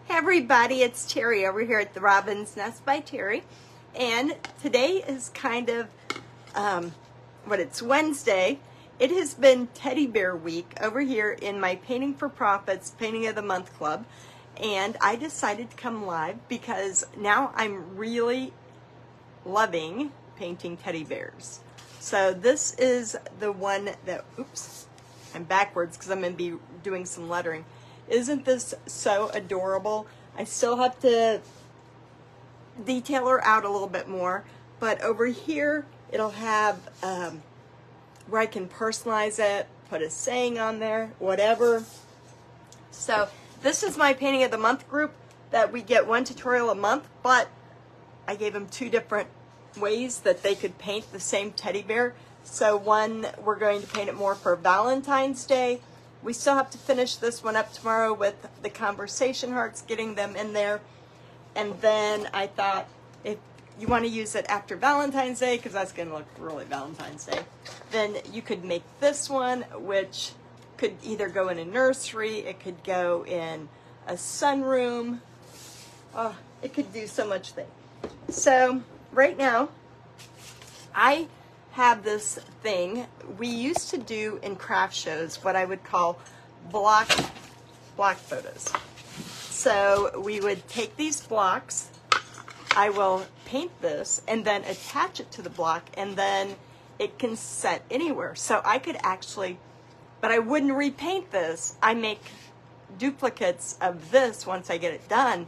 Hey everybody, it's Terry over here at the Robin's Nest by Terry, and today is kind of it's Wednesday. It has been Teddy Bear Week over here in my Painting for Profits Painting of the Month Club, and I decided to come live because now I'm really loving painting teddy bears. So this is the one that, oops, I'm backwards because I'm going to be doing some lettering. Isn't this so adorable? I still have to detail her out a little bit more, but over here it'll have where I can personalize it, put a saying on there, whatever. So this is my Painting of the Month group that we get one tutorial a month, but I gave them two different ways that they could paint the same teddy bear. So one, we're going to paint it more for Valentine's Day. We still have to finish this one up tomorrow with the conversation hearts, getting them in there. And then I thought if you want to use it after Valentine's Day, because that's going to look really Valentine's Day, then you could make this one, which could either go in a nursery, it could go in a sunroom. Oh, it could do so much thing. So right now, I have this thing we used to do in craft shows, what I would call block photos. So we would take these blocks, I will paint this and then attach it to the block, and then it can set anywhere. So I could actually, but I wouldn't repaint this. I make duplicates of this once I get it done,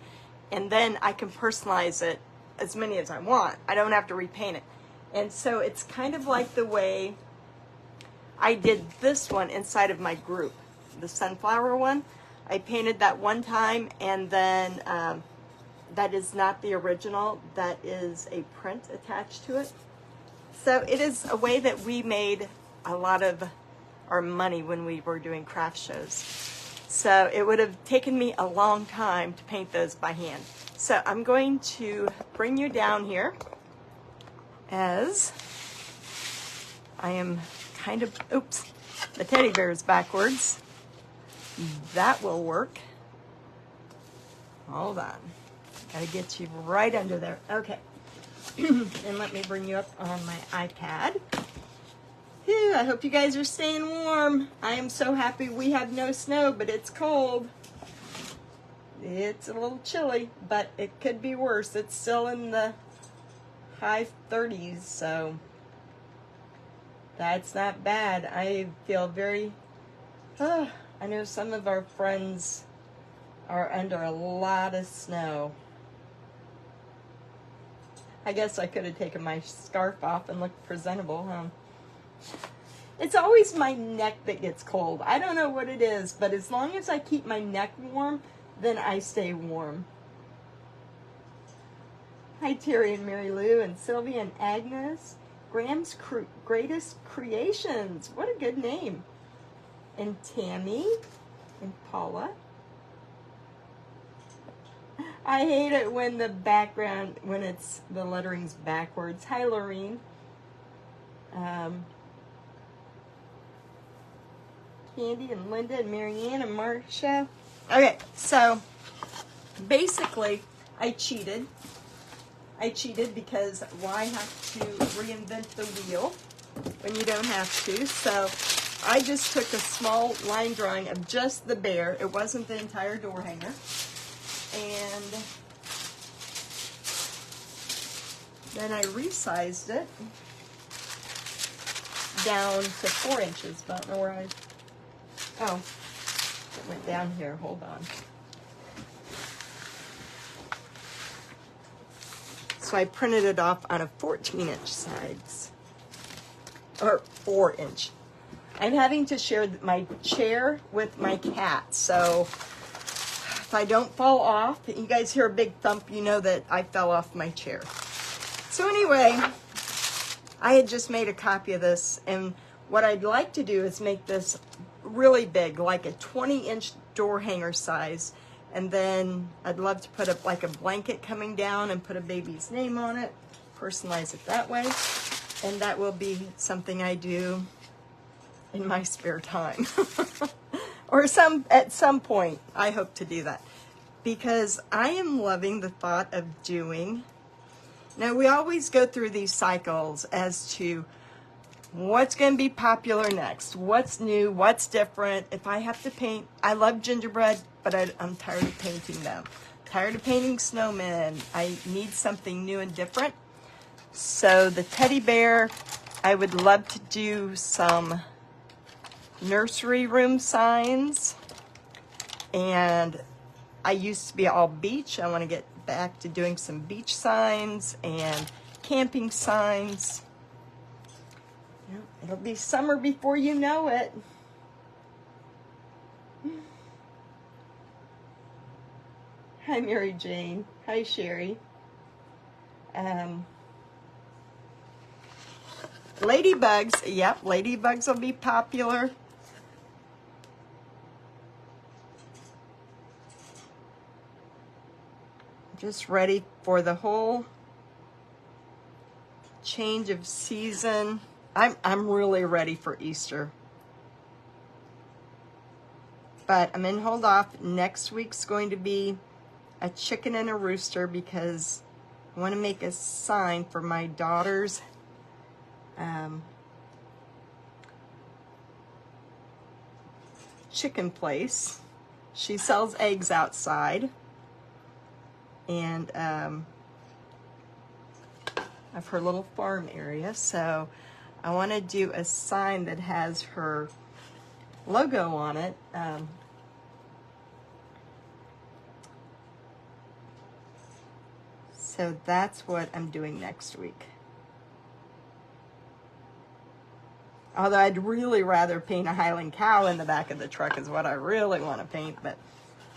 and then I can personalize it as many as I want. I don't have to repaint it. And so it's kind of like the way I did this one inside of my group, the sunflower one. I painted that one time, and then that is not the original. That is a print attached to it. So it is a way that we made a lot of our money when we were doing craft shows. So it would have taken me a long time to paint those by hand. So I'm going to bring you down here as I am kind of, oops, the teddy bear is backwards. That will work. Hold on. Gotta get you right under there. Okay. And let me bring you up on my iPad. Whew, I hope you guys are staying warm. I am so happy we have no snow, but it's cold. It's a little chilly, but it could be worse. It's still in the high 30s, so that's not bad. I feel very, I know some of our friends are under a lot of snow. I guess I could have taken my scarf off and looked presentable, huh? It's always my neck that gets cold. I don't know what it is, but as long as I keep my neck warm, then I stay warm. Hi, Terry and Mary Lou and Sylvia and Agnes. Graham's Greatest Creations. What a good name. And Tammy and Paula. I hate it when the background, when it's the lettering's backwards. Hi, Lorene. Candy and Linda and Marianne and Marcia. Okay, so basically I cheated. Because why have to reinvent the wheel when you don't have to? So I just took a small line drawing of just the bear. It wasn't the entire door hanger. And then I resized it down to 4 inches. But I don't know where oh, it went down here. Hold on. So I printed it off on a 14-inch size, or 4-inch. I'm having to share my chair with my cat, so if I don't fall off, you guys hear a big thump, you know that I fell off my chair. So anyway, I had just made a copy of this, and what I'd like to do is make this really big, like a 20-inch door hanger size. And then I'd love to put like a blanket coming down and put a baby's name on it, personalize it that way. And that will be something I do in my spare time. Or at some point, I hope to do that. because I am loving the thought of doing. Now, we always go through these cycles as to what's going to be popular next, what's new, what's different. If I have to paint, I love gingerbread, but I'm tired of painting them. Tired of painting snowmen. I need something new and different. So the teddy bear, I would love to do some nursery room signs. And I used to be all beach. I want to get back to doing some beach signs and camping signs. It'll be summer before you know it. Hi, Mary Jane. Hi, Sherry. Ladybugs. Yep, ladybugs will be popular. Just ready for the whole change of season. I'm really ready for Easter. But I'm in hold off. Next week's going to be a chicken and a rooster because I want to make a sign for my daughter's chicken place. She sells eggs outside. And of her little farm area. So I want to do a sign that has her logo on it. So that's what I'm doing next week. Although I'd really rather paint a Highland cow in the back of the truck is what I really want to paint, but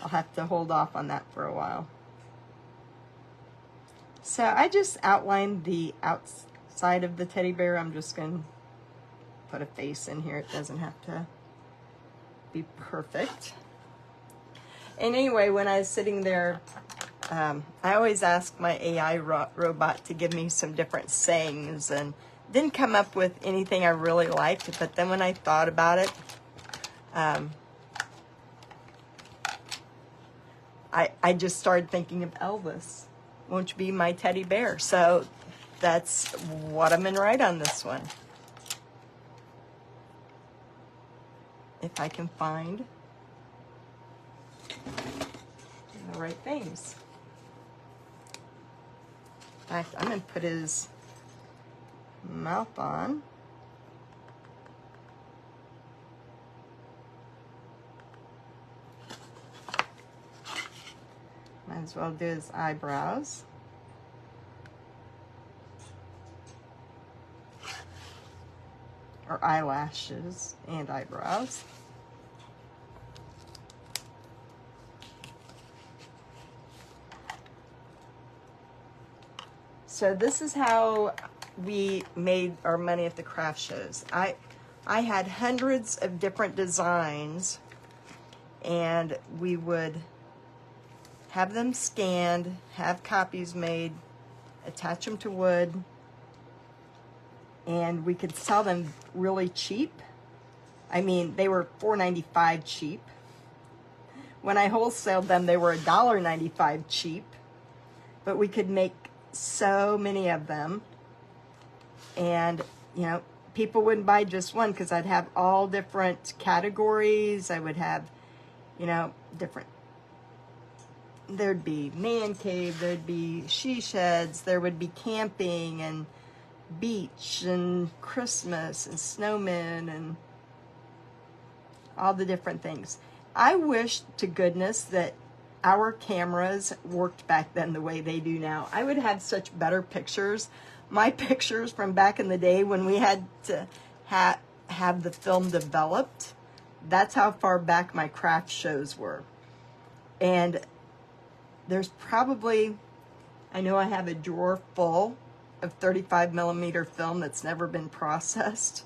I'll have to hold off on that for a while. So I just outlined the outside of the teddy bear. I'm just going to put a face in here. It doesn't have to be perfect. And anyway, when I was sitting there, I always ask my AI robot to give me some different sayings, and didn't come up with anything I really liked. But then when I thought about it, I just started thinking of Elvis. Won't you be my teddy bear? So that's what I'm going to write on this one. If I can find the right things. In fact, I'm going to put his mouth on. Might as well do his eyebrows. Or eyelashes and eyebrows. So this is how we made our money at the craft shows. I had hundreds of different designs, and we would have them scanned, have copies made, attach them to wood, and we could sell them really cheap. I mean, they were $4.95 cheap. When I wholesaled them, they were $1.95 cheap, but we could make so many of them. And, you know, people wouldn't buy just one because I'd have all different categories. I would have, you know, different. There'd be man cave, there'd be she sheds, there would be camping and beach and Christmas and snowmen and all the different things. I wish to goodness that our cameras worked back then the way they do now. I would have such better pictures. My pictures from back in the day when we had to have the film developed, that's how far back my craft shows were. And there's probably, I know I have a drawer full of 35 millimeter film that's never been processed.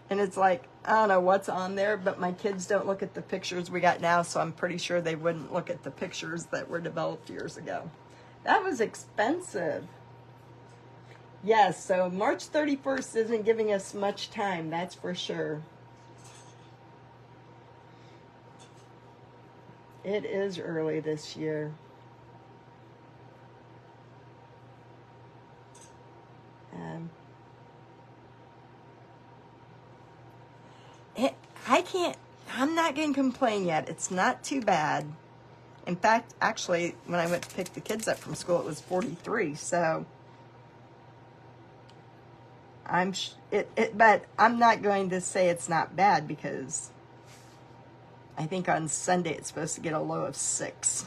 And it's like, I don't know what's on there, but my kids don't look at the pictures we got now, so I'm pretty sure they wouldn't look at the pictures that were developed years ago. That was expensive. Yes, so March 31st isn't giving us much time, that's for sure. It is early this year. It, I'm not going to complain yet. It's not too bad. In fact, actually, when I went to pick the kids up from school, it was 43. So but I'm not going to say it's not bad because I think on Sunday it's supposed to get a low of 6.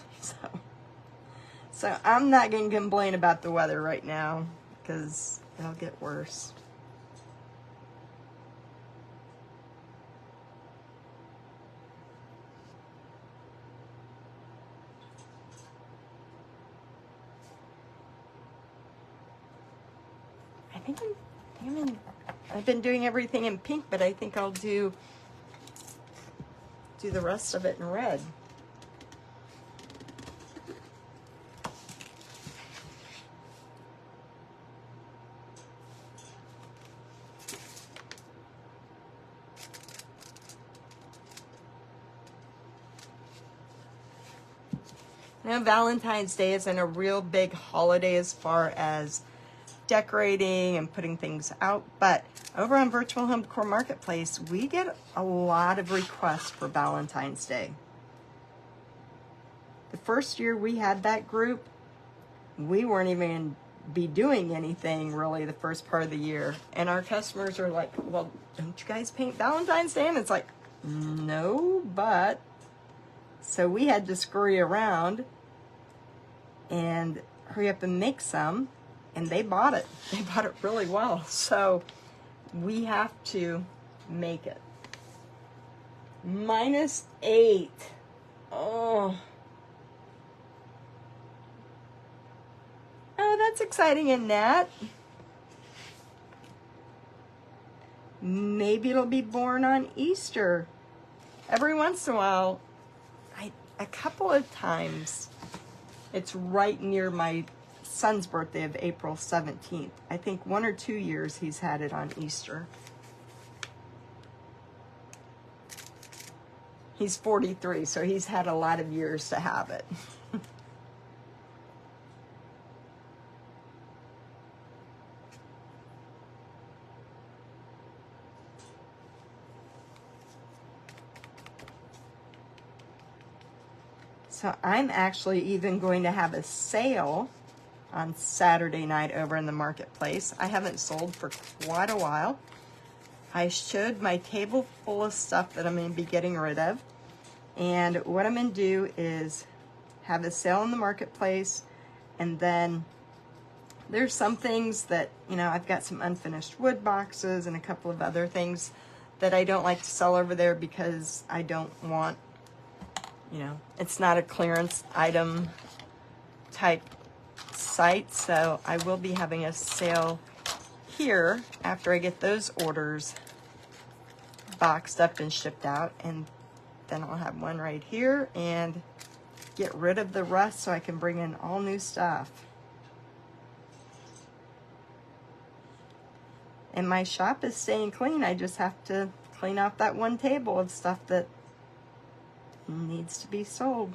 So I'm not going to complain about the weather right now because it'll get worse. I've been doing everything in pink, but I think I'll do the rest of it in red. Now, Valentine's Day isn't a real big holiday as far as decorating and putting things out, but over on Virtual Home Decor Marketplace, we get a lot of requests for Valentine's Day. The first year we had that group, we weren't even going to be doing anything really the first part of the year. And our customers are like, well, don't you guys paint Valentine's Day? And it's like, no, but. So we had to scurry around and hurry up and make some. And they bought it. They bought it really well. So we have to make it. -8. Oh, that's exciting, isn't that? Maybe it'll be born on Easter. Every once in a while, a couple of times, it's right near my son's birthday of April 17th. I think 1 or 2 years he's had it on Easter. He's 43, so he's had a lot of years to have it. So I'm actually even going to have a sale on Saturday night over in the marketplace. I haven't sold for quite a while. I showed my table full of stuff that I'm going to be getting rid of. And what I'm going to do is have a sale in the marketplace. And then there's some things that, I've got some unfinished wood boxes and a couple of other things that I don't like to sell over there because I don't want, it's not a clearance item type site. So I will be having a sale here after I get those orders boxed up and shipped out, and then I'll have one right here and get rid of the rest so I can bring in all new stuff. And my shop is staying clean. I just have to clean out that one table of stuff that needs to be sold.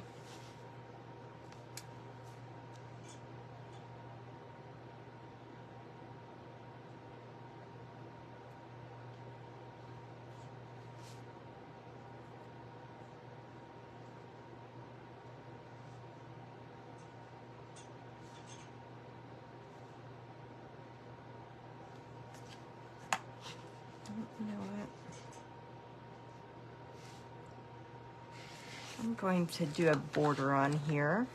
You know what? I'm going to do a border on here.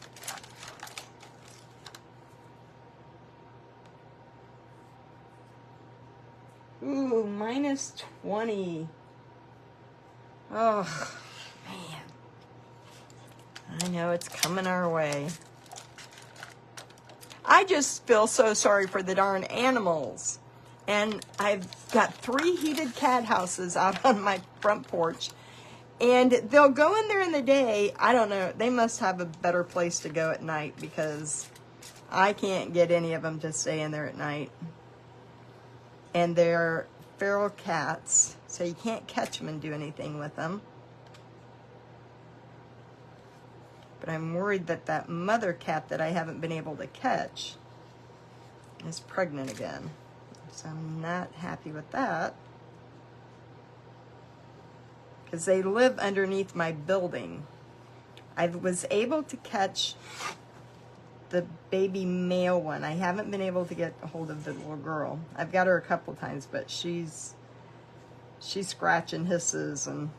Ooh, -20. Oh, man. I know it's coming our way. I just feel so sorry for the darn animals. And I've got 3 heated cat houses out on my front porch. And they'll go in there in the day. I don't know. They must have a better place to go at night because I can't get any of them to stay in there at night. And they're feral cats, so you can't catch them and do anything with them. But I'm worried that that mother cat that I haven't been able to catch is pregnant again. So I'm not happy with that. Because they live underneath my building. I was able to catch the baby male one. I haven't been able to get a hold of the little girl. I've got her a couple times, but she scratches and hisses and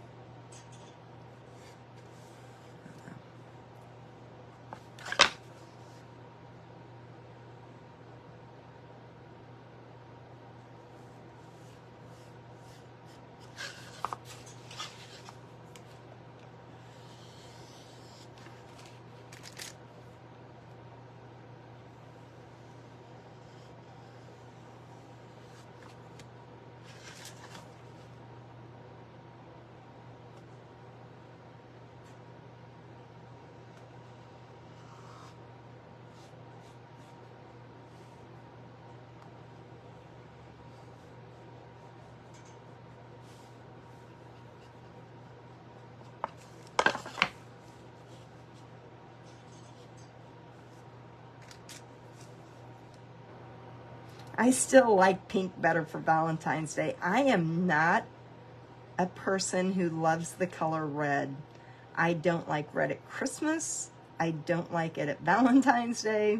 I still like pink better for Valentine's Day. I am not a person who loves the color red. I don't like red at Christmas. I don't like it at Valentine's Day.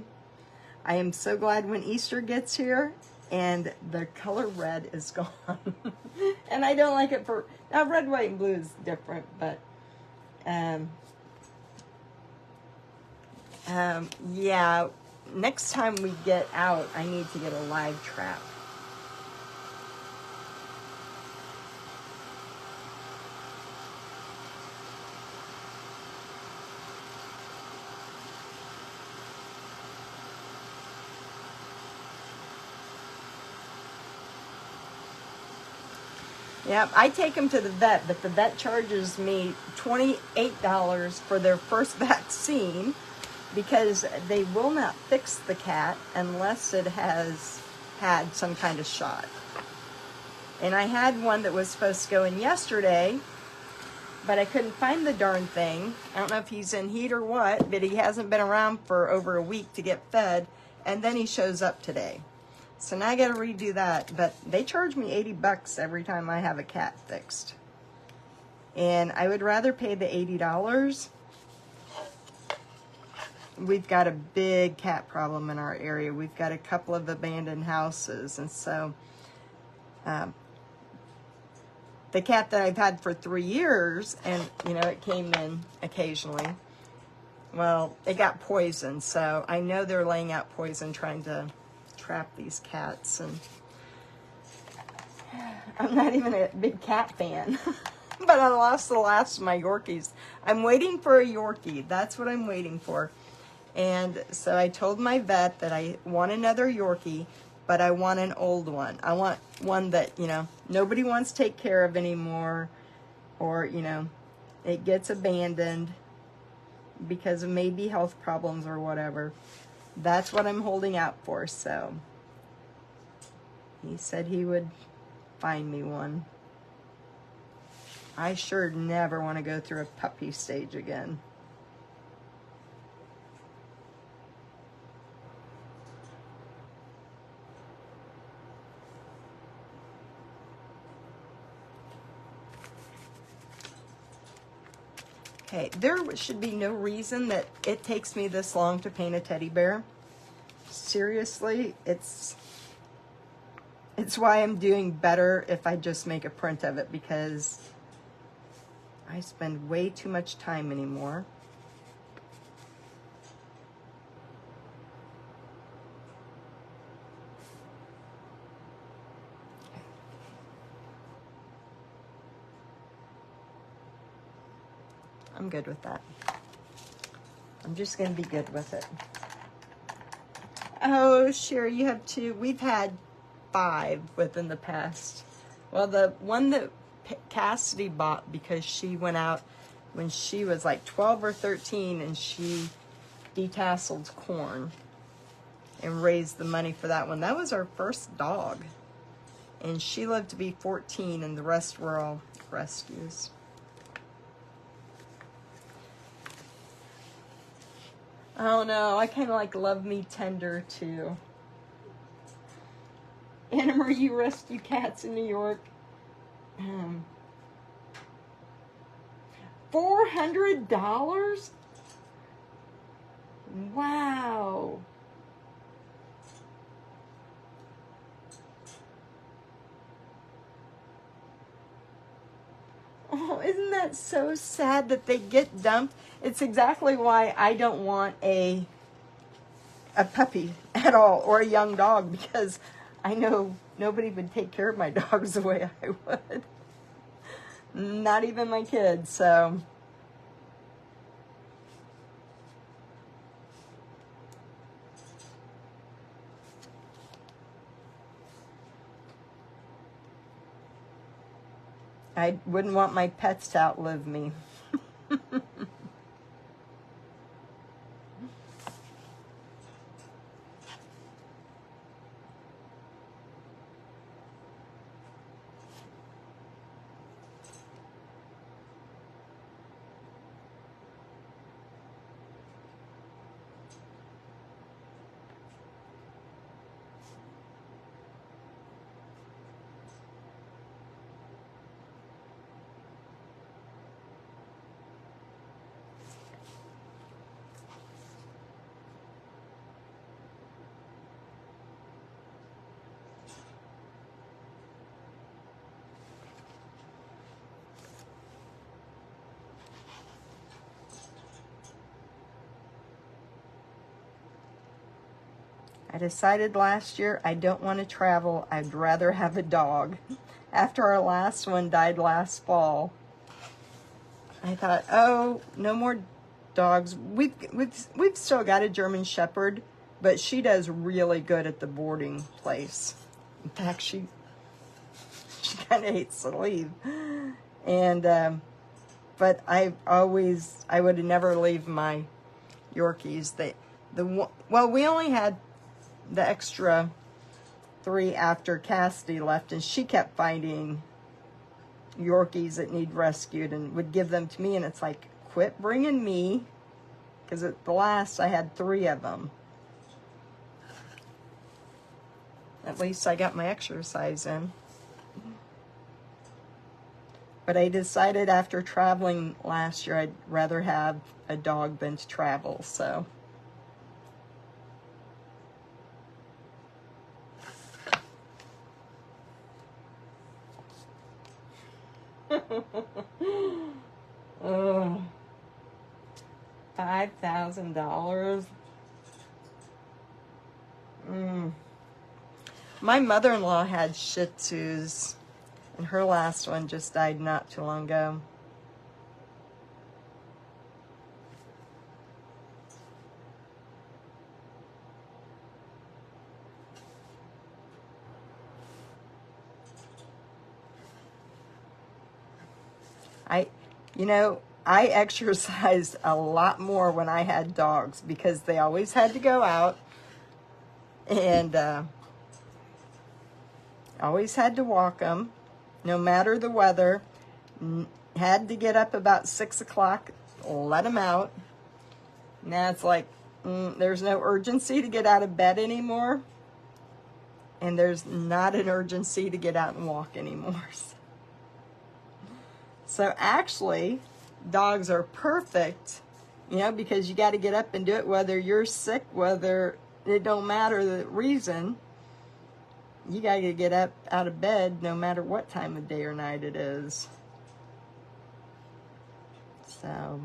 I am so glad when Easter gets here and the color red is gone. And I don't like it for, now red, white, and blue is different, but yeah, next time we get out, I need to get a live trap. Yep, I take them to the vet, but the vet charges me $28 for their first vaccine because they will not fix the cat unless it has had some kind of shot. And I had one that was supposed to go in yesterday, but I couldn't find the darn thing. I don't know if he's in heat or what, but he hasn't been around for over a week to get fed, and then he shows up today. So now I got to redo that, but they charge me $80 every time I have a cat fixed. And I would rather pay the $80. We've got a big cat problem in our area. We've got a couple of abandoned houses, and so the cat that I've had for 3 years, and you know, it came in occasionally. Well, it got poisoned, so I know they're laying out poison trying to trap these cats, and I'm not even a big cat fan. But I lost the last of my Yorkies. I'm waiting for a Yorkie. That's what I'm waiting for. And so I told my vet that I want another Yorkie, but I want an old one. I want one that, you know, nobody wants to take care of anymore, or, you know, it gets abandoned because of maybe health problems or whatever. That's what I'm holding out for. So he said he would find me one. I sure never want to go through a puppy stage again. Okay, there should be no reason that it takes me this long to paint a teddy bear. Seriously, it's why I'm doing better if I just make a print of it, because I spend way too much time anymore. I'm good with that. I'm just going to be good with it. Oh, Sherry, you have 2. We've had 5 within the past. Well, the one that Cassidy bought because she went out when she was like 12 or 13 and she detasseled corn and raised the money for that one. That was our first dog. And she lived to be 14 and the rest were all rescues. Oh no, I kind of like Love Me Tender too. Anna Marie Rescue Cats in New York. $400? Wow. Oh, isn't that so sad that they get dumped? It's exactly why I don't want a puppy at all, or a young dog, because I know nobody would take care of my dogs the way I would. Not even my kids, so. I wouldn't want my pets to outlive me. I decided last year I don't want to travel. I'd rather have a dog. After our last one died last fall, I thought, oh, no more dogs. We've still got a German Shepherd, but she does really good at the boarding place. In fact, she kind of hates to leave. And but I would never leave my Yorkies. Well, we only had the extra 3 after Cassidy left, and she kept finding Yorkies that need rescued and would give them to me, and it's like, quit bringing me, because at the last I had 3 of them. At least I got my exercise in. But I decided after traveling last year I'd rather have a dog than to travel, so. Ugh. $5,000. My mother-in-law had Shih Tzus, and her last one just died not too long ago. I exercised a lot more when I had dogs because they always had to go out and always had to walk them, no matter the weather. Had to get up about 6 o'clock, let them out. Now it's like, there's no urgency to get out of bed anymore. And there's not an urgency to get out and walk anymore. So actually, dogs are perfect, because you got to get up and do it, whether you're sick, whether it don't matter the reason. You got to get up out of bed no matter what time of day or night it is. So.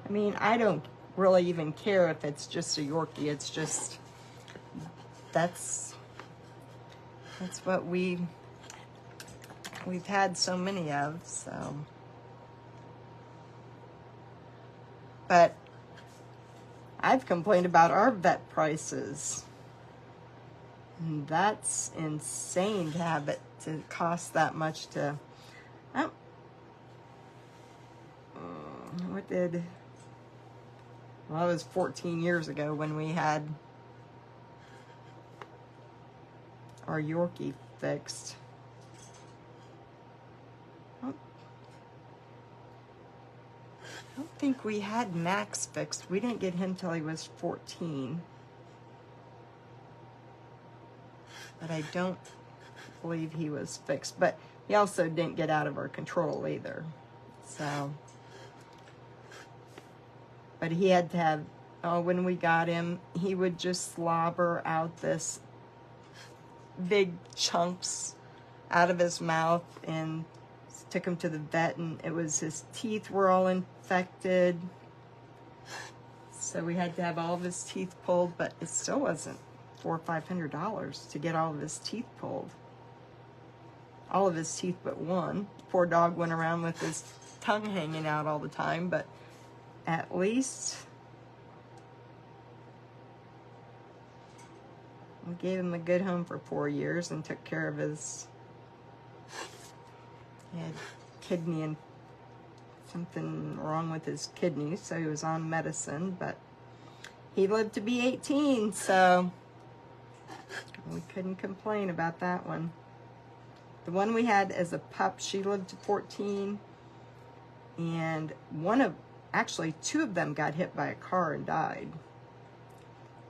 I mean, I don't really even care if it's just a Yorkie. It's just, that's what we've had so many of, so. But I've complained about our vet prices. And that's insane to have it to cost that much to, oh, well, it was 14 years ago when we had our Yorkie fixed. I don't think we had Max fixed. We didn't get him till he was 14. But I don't believe he was fixed. But he also didn't get out of our control either. So, but he had to have, when we got him, he would just slobber out this big chunks out of his mouth, and took him to the vet, and it was his teeth were all infected. So we had to have all of his teeth pulled, but it still wasn't $400 or $500 to get all of his teeth pulled. All of his teeth but one. Poor dog went around with his tongue hanging out all the time, but at least we gave him a good home for 4 years and took care of his, he had kidney and something wrong with his kidneys, so he was on medicine, but he lived to be 18, so we couldn't complain about that one. The one we had as a pup, she lived to 14, and actually two of them got hit by a car and died.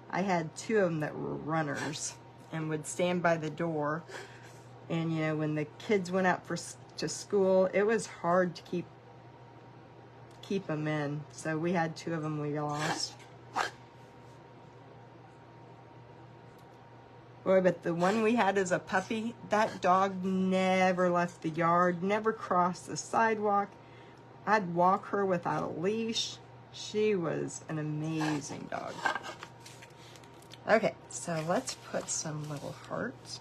I had two of them that were runners and would stand by the door, and you know, when the kids went out to school, it was hard to keep them in, so we had two of them we lost. Boy, but the one we had as a puppy, that dog never left the yard, never crossed the sidewalk. I'd walk her without a leash. She was an amazing dog. Okay, so let's put some little hearts.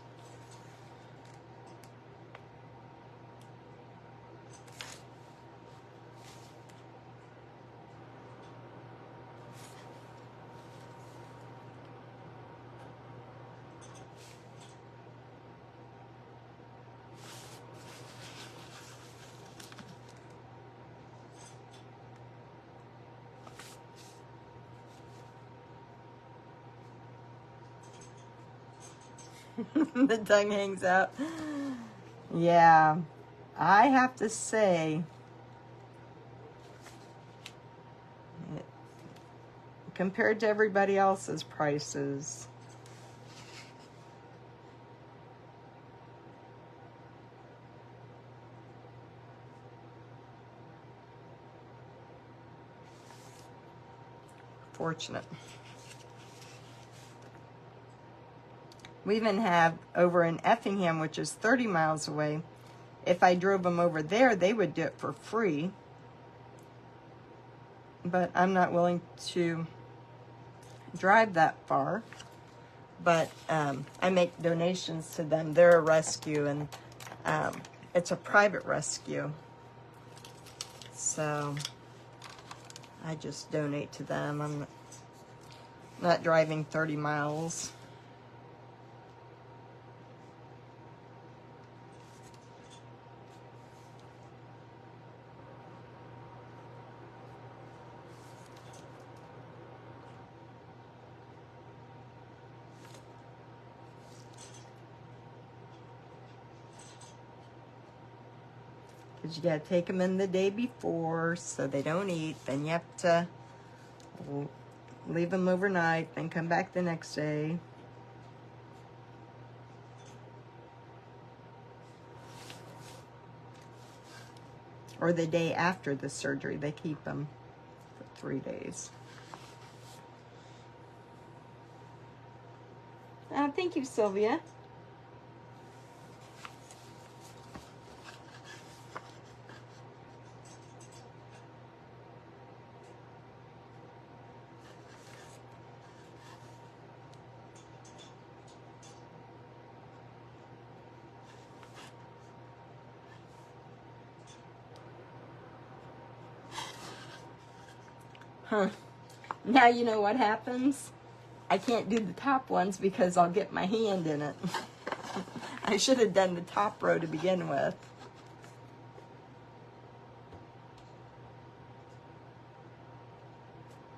The tongue hangs out. Yeah, I have to say, compared to everybody else's prices, fortunate. We even have over in Effingham, which is 30 miles away. If I drove them over there, they would do it for free. But I'm not willing to drive that far. But I make donations to them. They're a rescue, and it's a private rescue. So I just donate to them. I'm not driving 30 miles. Because you got to take them in the day before so they don't eat. Then you have to leave them overnight, then come back the next day. Or the day after the surgery, they keep them for 3 days. Thank you, Sylvia. Now you know what happens? I can't do the top ones because I'll get my hand in it. I should have done the top row to begin with.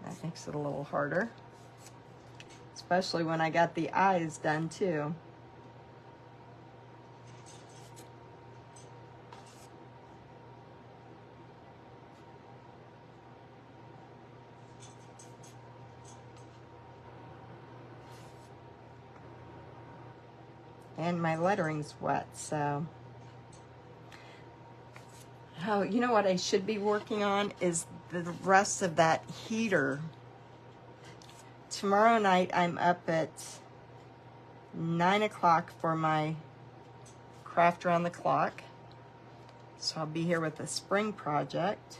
That makes it a little harder. Especially when I got the eyes done too. And my lettering's wet, so. Oh, you know what I should be working on is the rest of that heater. Tomorrow night I'm up at 9 o'clock for my craft around the clock. So I'll be here with the spring project.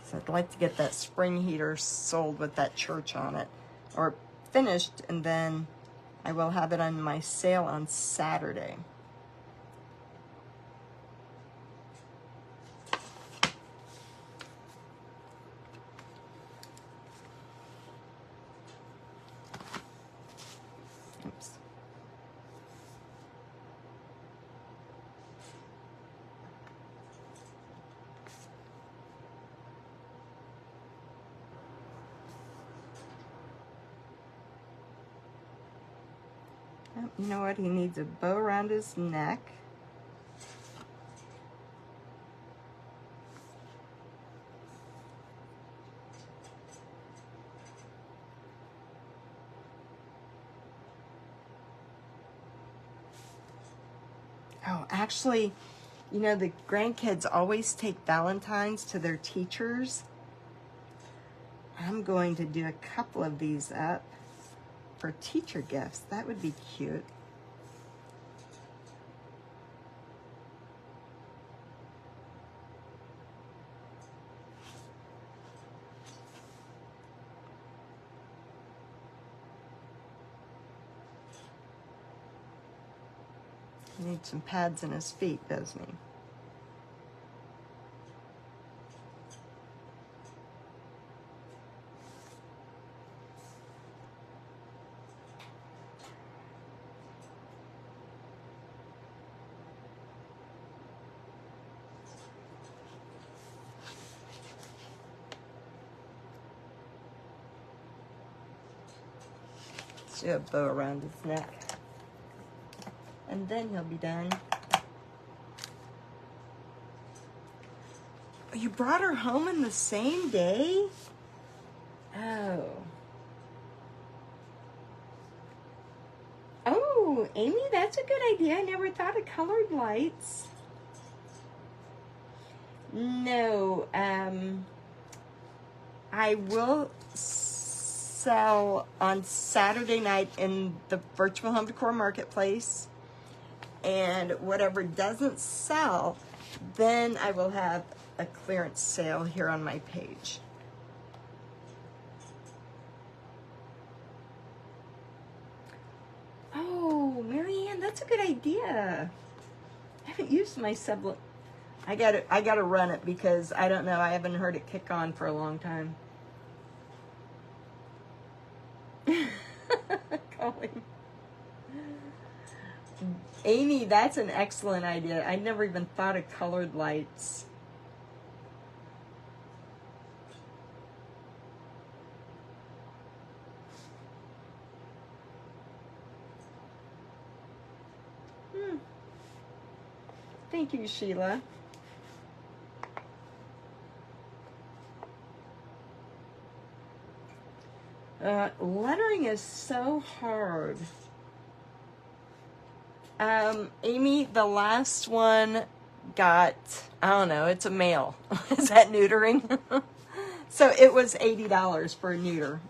So I'd like to get that spring heater sold with that church on it, or finished, and then I will have it on my sale on Saturday. Oops. You know what? He needs a bow around his neck. Oh, actually, you know, the grandkids always take Valentines to their teachers. I'm going to do a couple of these up for teacher gifts. That would be cute. He needs some pads in his feet, doesn't he? Let's do a bow around his neck. And then he'll be done. You brought her home in the same day? Oh. Oh, Amy, that's a good idea. I never thought of colored lights. No, I will sell on Saturday night in the virtual home decor marketplace. And whatever doesn't sell, then I will have a clearance sale here on my page. Oh, Marianne, that's a good idea. I haven't used my sublimate. I gotta run it because I don't know. I haven't heard it kick on for a long time. Colleen. Amy, that's an excellent idea. I never even thought of colored lights. Thank you, Sheila. Lettering is so hard. Amy, the last one got, I don't know, it's a male. Is that neutering? So it was $80 for a neuter.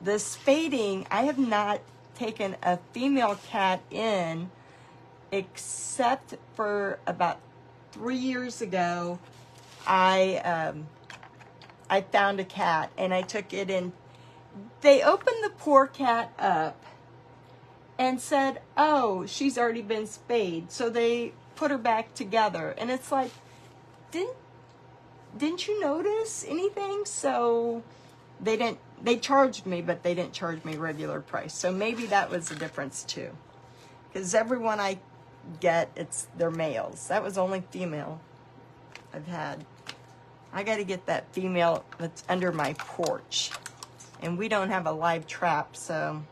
The spading, I have not taken a female cat in except for about 3 years ago. I found a cat and I took it in. They opened the poor cat up and said, oh, she's already been spayed. So they put her back together. And it's like, didn't you notice anything? So they charged me, but they didn't charge me regular price. So maybe that was the difference too. Because everyone I get, they're males. That was only female I've had. I got to get that female that's under my porch. And we don't have a live trap, so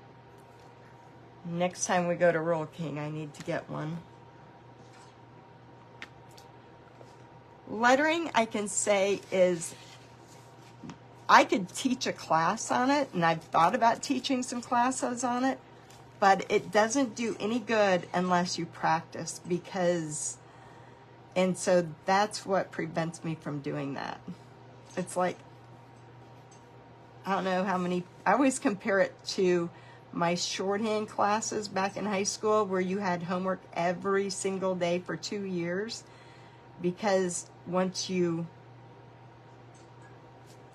next time we go to Rural King, I need to get one. Lettering, I can say, is, I could teach a class on it, and I've thought about teaching some classes on it, but it doesn't do any good unless you practice, and so that's what prevents me from doing that. It's like, I don't know how many, I always compare it to my shorthand classes back in high school where you had homework every single day for 2 years, because once you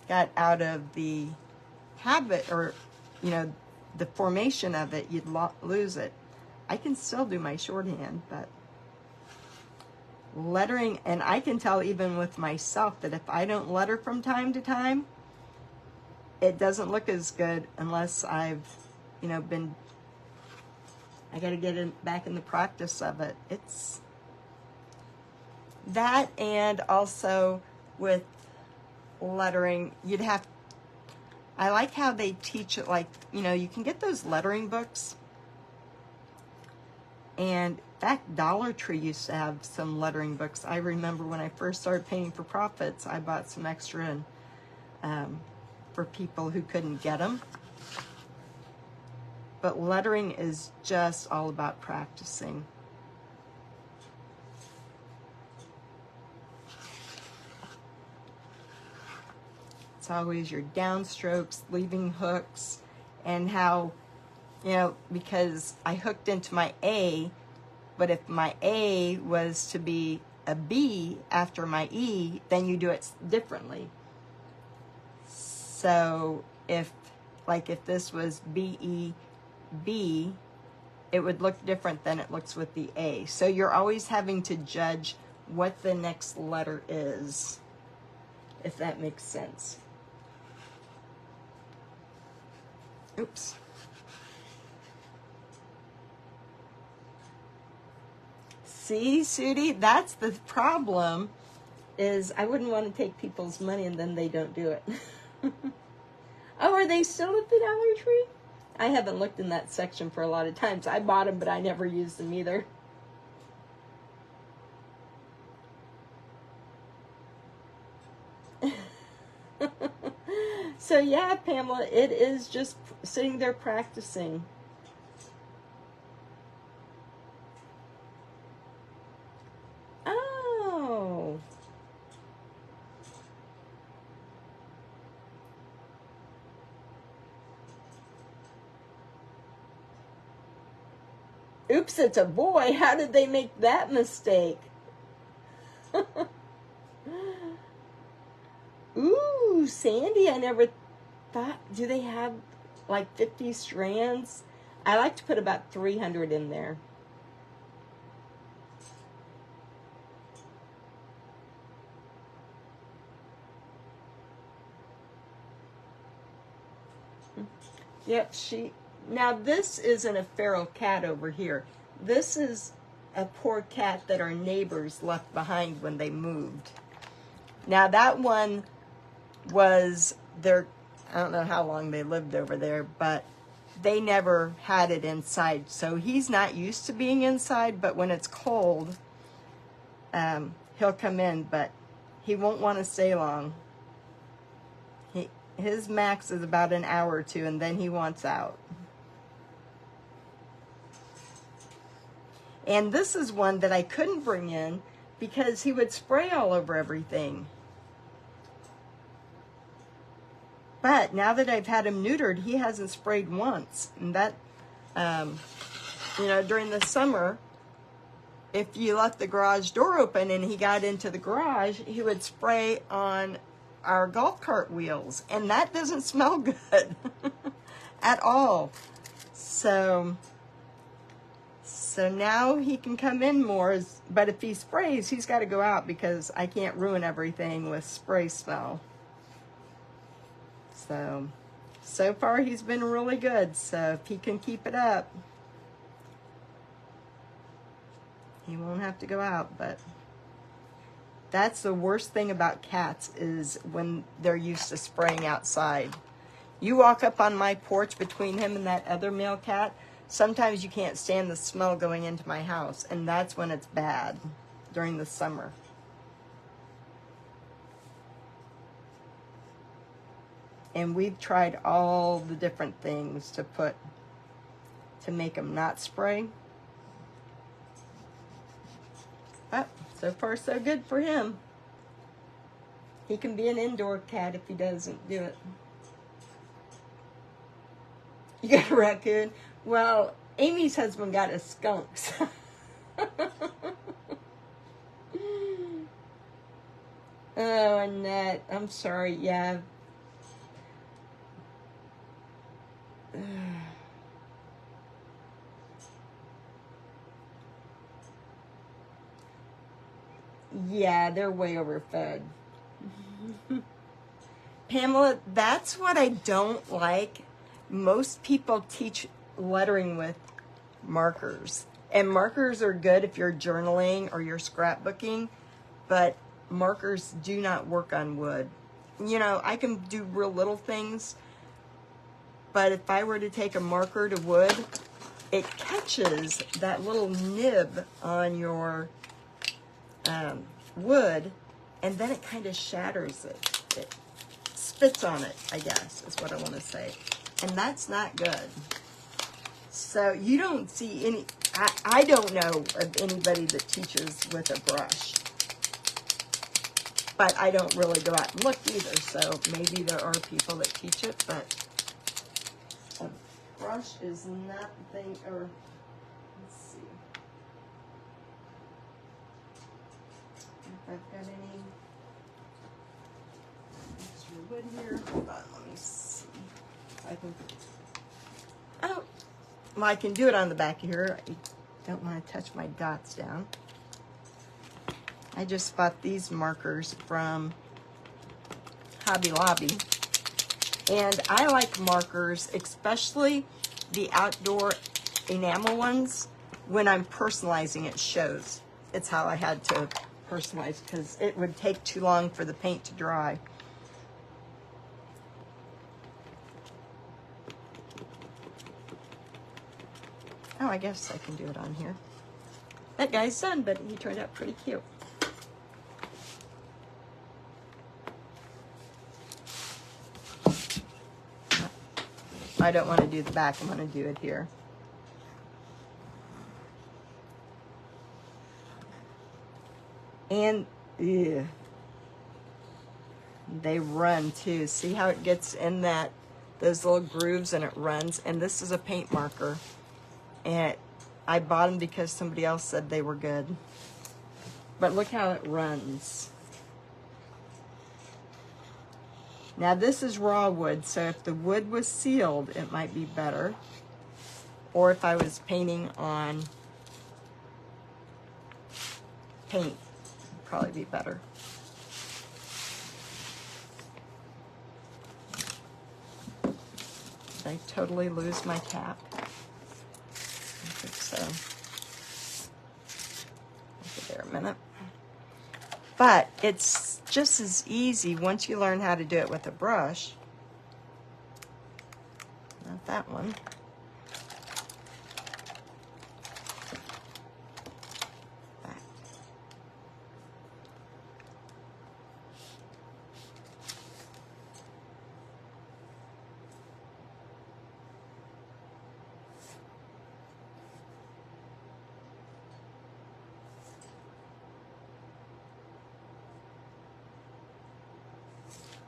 got out of the habit or, the formation of it, you'd lose it. I can still do my shorthand, but lettering, and I can tell even with myself that if I don't letter from time to time, it doesn't look as good unless I've, I got to get back in the practice of it. It's that, and also with lettering, I like how they teach it, like, you can get those lettering books. And in fact, Dollar Tree used to have some lettering books. I remember when I first started Painting for Profits, I bought some extra for people who couldn't get them. But lettering is just all about practicing. It's always your downstrokes, leaving hooks, and how, because I hooked into my A, but if my A was to be a B after my E, then you do it differently. So if this was B-E-B, it would look different than it looks with the A. So you're always having to judge what the next letter is, if that makes sense. Oops. See, Sudie, that's the problem, is I wouldn't want to take people's money and then they don't do it. Oh, are they still at the Dollar Tree? I haven't looked in that section for a lot of times. I bought them, but I never used them either. So yeah, Pamela, it is just sitting there practicing. Oh. Oops, it's a boy. How did they make that mistake? Ooh, Sandy, I never thought, do they have like 50 strands? I like to put about 300 in there. Yep, now this isn't a feral cat over here. This is a poor cat that our neighbors left behind when they moved. Now that one was I don't know how long they lived over there, but they never had it inside. So he's not used to being inside, but when it's cold, he'll come in, but he won't want to stay long. His max is about an hour or two, and then he wants out. And this is one that I couldn't bring in because he would spray all over everything. But now that I've had him neutered, he hasn't sprayed once. And that, during the summer, if you left the garage door open and he got into the garage, he would spray on our golf cart wheels. And that doesn't smell good at all. So So now he can come in more, but if he sprays, he's got to go out because I can't ruin everything with spray smell. So far he's been really good. So if he can keep it up, he won't have to go out. But that's the worst thing about cats, is when they're used to spraying outside. You walk up on my porch between him and that other male cat, sometimes you can't stand the smell going into my house, and that's when it's bad, during the summer. And we've tried all the different things to make them not spray. But so far so good for him. He can be an indoor cat if he doesn't do it. You got a raccoon? Well, Amy's husband got a skunk. Oh, Annette, I'm sorry. Yeah. Yeah, they're way overfed. Pamela, that's what I don't like. Most people teach lettering with markers. And markers are good if you're journaling or you're scrapbooking, but markers do not work on wood. You know, I can do real little things, but if I were to take a marker to wood, it catches that little nib on your wood, and then it kind of shatters it. It spits on it, I guess, is what I want to say. And that's not good. So you don't see any, I don't know of anybody that teaches with a brush. But I don't really go out and look either, so maybe there are people that teach it, but a brush is not the thing. Or let's see if I've got any extra wood here. Hold on, let me see if I can. Oh, well, I can do it on the back here. I don't want to touch my dots down. I just bought these markers from Hobby Lobby. And I like markers, especially the outdoor enamel ones. When I'm personalizing, it shows. It's how I had to personalize, because it would take too long for the paint to dry. Oh, I guess I can do it on here. That guy's done, but he turned out pretty cute. I don't want to do the back, I'm going to do it here. And ew, they run too. See how it gets in those little grooves and it runs? And this is a paint marker. And I bought them because somebody else said they were good. But look how it runs. Now this is raw wood, so if the wood was sealed, it might be better. Or if I was painting on paint, it'd probably be better. Did I totally lose my cap? I think so. Give there a minute. But it's just as easy once you learn how to do it with a brush. Not that one. That.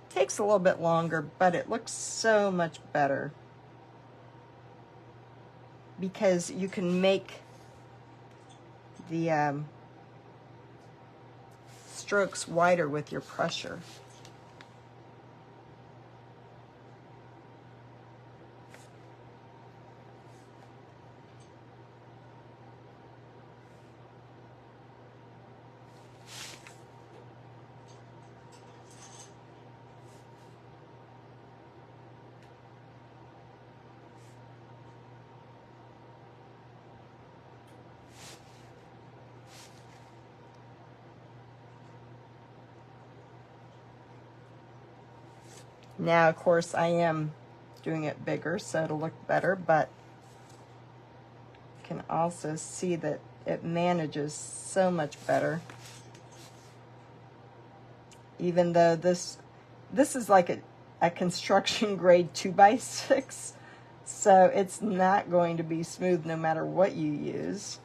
Takes a little bit longer, but it looks so much better because you can make the strokes wider with your pressure. Now, of course, I am doing it bigger so it'll look better, but you can also see that it manages so much better. Even though this is like a construction grade 2x6, so it's not going to be smooth no matter what you use.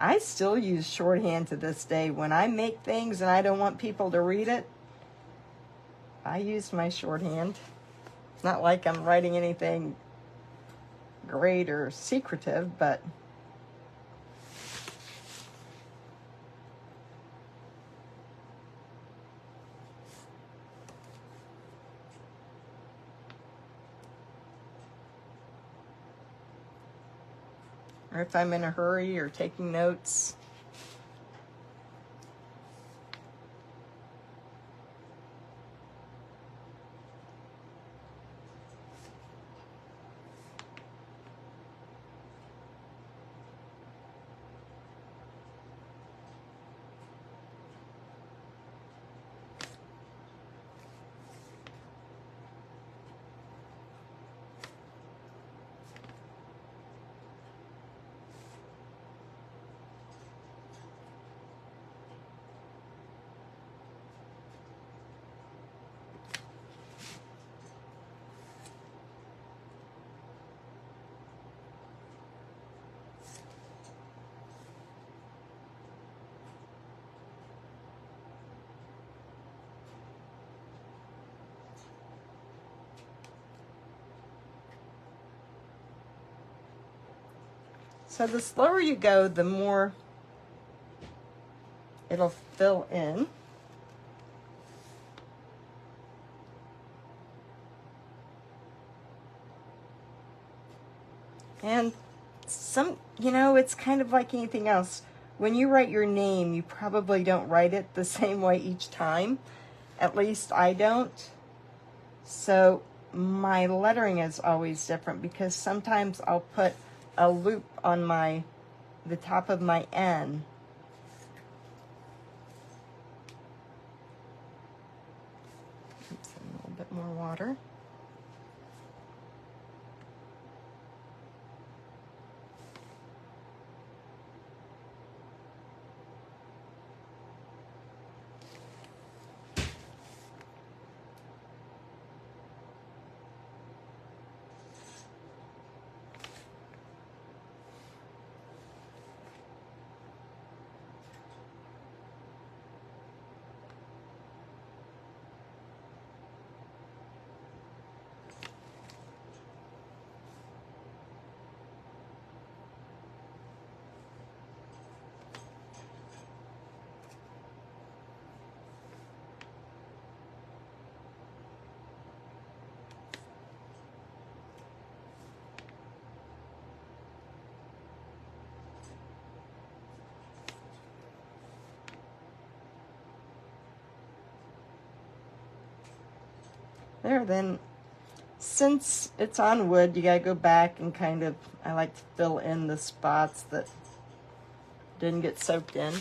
I still use shorthand to this day. When I make things and I don't want people to read it, I use my shorthand. It's not like I'm writing anything great or secretive, but or if I'm in a hurry or taking notes. So the slower you go, the more it'll fill in. And it's kind of like anything else. When you write your name, you probably don't write it the same way each time. At least I don't. So my lettering is always different because sometimes I'll put a loop on the top of my N. Oops, a little bit more water. There, then, since it's on wood, you gotta go back and I like to fill in the spots that didn't get soaked in.